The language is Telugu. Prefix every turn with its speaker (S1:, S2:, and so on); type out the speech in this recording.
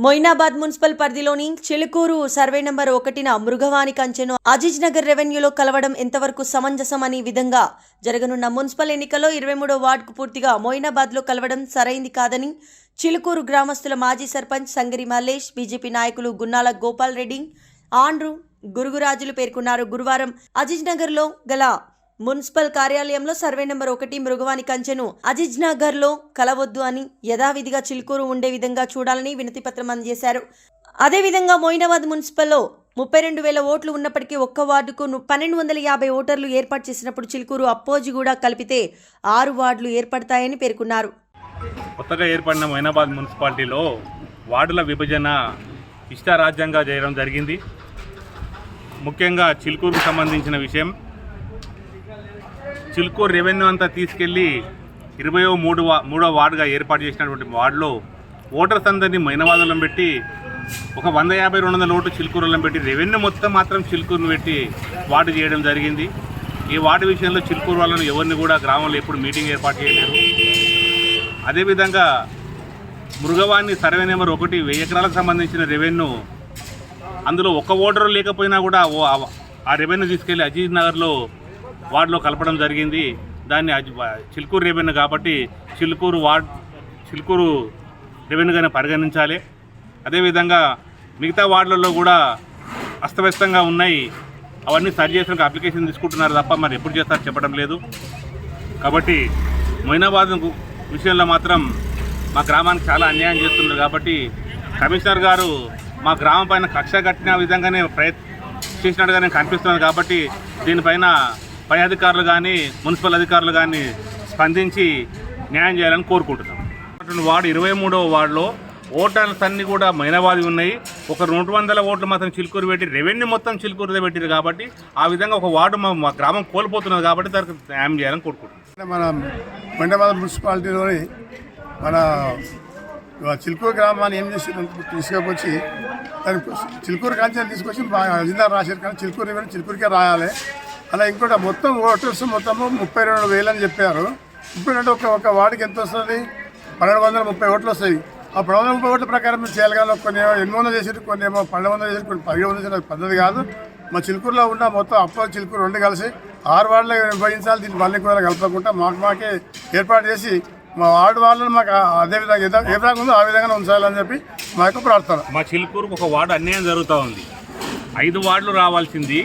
S1: మొయినాబాద్ మున్సిపల్ పరిధిలోని చిలుకూరు సర్వే నంబర్ 1న మృగవాణి కంచెను అజీజ్ నగర్ రెవెన్యూలో కలవడం ఎంతవరకు సమంజసం అనే విధంగా జరగనున్న మున్సిపల్ ఎన్నికల్లో 23వ వార్డుకు పూర్తిగా మొయినాబాద్లో కలవడం సరైంది కాదని చిలుకూరు గ్రామస్తుల మాజీ సర్పంచ్ సంగరి మల్లేష్, బీజేపీ నాయకులు గున్నాల గోపాల్ రెడ్డి, ఆండ్రు గురుగురాజులు పేర్కొన్నారు. గురువారం అజీజ్ నగర్లో గల మున్సిపల్ కార్యాలయంలో సర్వే నెంబర్ 1 మృగవాణి కంచెను అజీజ్ నగర్ లో కలవద్దు అని యథావిధిగా చిలుకూరు ఉండే విధంగా చూడాలని వినతి పత్రం అందజేశారు. అదేవిధంగా మొయినాబాద్ మున్సిపల్లో 32,000 ఓట్లు ఉన్నప్పటికీ ఒక్క వార్డుకు 1250 ఓటర్లు ఏర్పాటు చేసినప్పుడు చిలుకూరు అప్పోజిగూడ కలిపితే 6 వార్డులు ఏర్పడతాయని పేర్కొన్నారు.
S2: కొత్తగా ఏర్పడిన మొయినాబాద్ మున్సిపాలిటీలో వార్డుల విభజన ఇష్టారాజ్యంగా చేయడం జరిగింది. ముఖ్యంగా చిలుకూరుకు సంబంధించిన విషయం, చిలుకూరు రెవెన్యూ అంతా తీసుకెళ్లి 23వ వార్డుగా ఏర్పాటు చేసినటువంటి వార్డులో ఓటర్స్ అందరినీ మొయినాబాద్లో పెట్టి ఒక 150-200 ఓట్లు చిలుకూరులో పెట్టి రెవెన్యూ మొత్తం మాత్రం చిలుకూరును పెట్టి వార్డు చేయడం జరిగింది. ఈ వార్డు విషయంలో చిలుకూరు వాళ్ళను ఎవరిని కూడా గ్రామంలో ఎప్పుడు మీటింగ్ ఏర్పాటు చేయలేదు. అదేవిధంగా మృగవాణి సర్వే నెంబర్ 1 1000 ఎకరాలకు సంబంధించిన రెవెన్యూ, అందులో ఒక్క ఓటరు లేకపోయినా కూడా ఆ రెవెన్యూ తీసుకెళ్లి అజీజ్ నగర్లో వార్డులో కలపడం జరిగింది. దాన్ని చిలుకూరు రెవెన్యూ కాబట్టి చిలుకూరు రెవెన్యూగానే పరిగణించాలి. అదేవిధంగా మిగతా వార్డులలో కూడా అస్తవ్యస్తంగా ఉన్నాయి, అవన్నీ సరి చేసిన అప్లికేషన్ తీసుకుంటున్నారు తప్ప మరి ఎప్పుడు చేస్తారో చెప్పడం లేదు. కాబట్టి మొయినాబాద్ విషయంలో మాత్రం మా గ్రామానికి చాలా అన్యాయం చేస్తున్నారు. కాబట్టి కమిషనర్ గారు మా గ్రామం పైన కక్ష కట్టిన విధంగానే చేసినట్టుగానే కనిపిస్తున్నది. కాబట్టి దీనిపైన పై అధికారులు కానీ మున్సిపల్ అధికారులు కానీ స్పందించి న్యాయం చేయాలని కోరుకుంటున్నాం. వార్డు 23వ వార్డులో ఓటర్స్ అన్నీ కూడా మొయినాబాద్ ఉన్నాయి. ఒక 200 ఓట్లు మాత్రం చిలుకూరు పెట్టి రెవెన్యూ మొత్తం చిలుకూరుదే పెట్టారు. కాబట్టి ఆ విధంగా ఒక వార్డు మా గ్రామం కోల్పోతున్నది. కాబట్టి దానికి న్యాయం చేయాలని కోరుకుంటున్నాం.
S3: మన మొయినాబాద్ మున్సిపాలిటీలోని మన చిలుకూరు గ్రామాన్ని ఏం చేసి తీసుకొచ్చి దాని చిలుకూరు కాంచెని తీసుకొచ్చి అజిందా రాశారు. కానీ చిలుకూరు రెవెన్యూ చిలుకూరుకే రాయాలి. అలా ఇంకోటి మొత్తం ఓటర్స్ మొత్తము 32,000 అని చెప్పారు. ఇప్పుడు ఒక వార్డుకి ఎంత వస్తుంది? 1230 ఓట్లు వస్తాయి. ఆ 1230 ఓట్ల ప్రకారం మీరు చేయాలి. కానీ కొన్ని 800 చేసి, కొన్ని ఏమో 1200 చేసి, కొన్ని 1700 చేసి పద్ధతి కాదు. మా చిలుకూరులో ఉన్న మొత్తం అప్ప చిలుకూరు 2 కలిసి 6 వార్డులు విభజించాలి. దీన్ని మళ్ళీ కూడా కలపకుండా మాకే ఏర్పాటు చేసి మా వార్డు వాళ్ళని మాకు అదేవిధంగా ఏ విధంగా ఉందో ఆ విధంగా ఉంచాలని చెప్పి మా యొక్క ప్రార్థన.
S2: మా చిలుకూరుకు ఒక వార్డు అన్యాయం జరుగుతూ ఉంది. 5 వార్డులు రావాల్సింది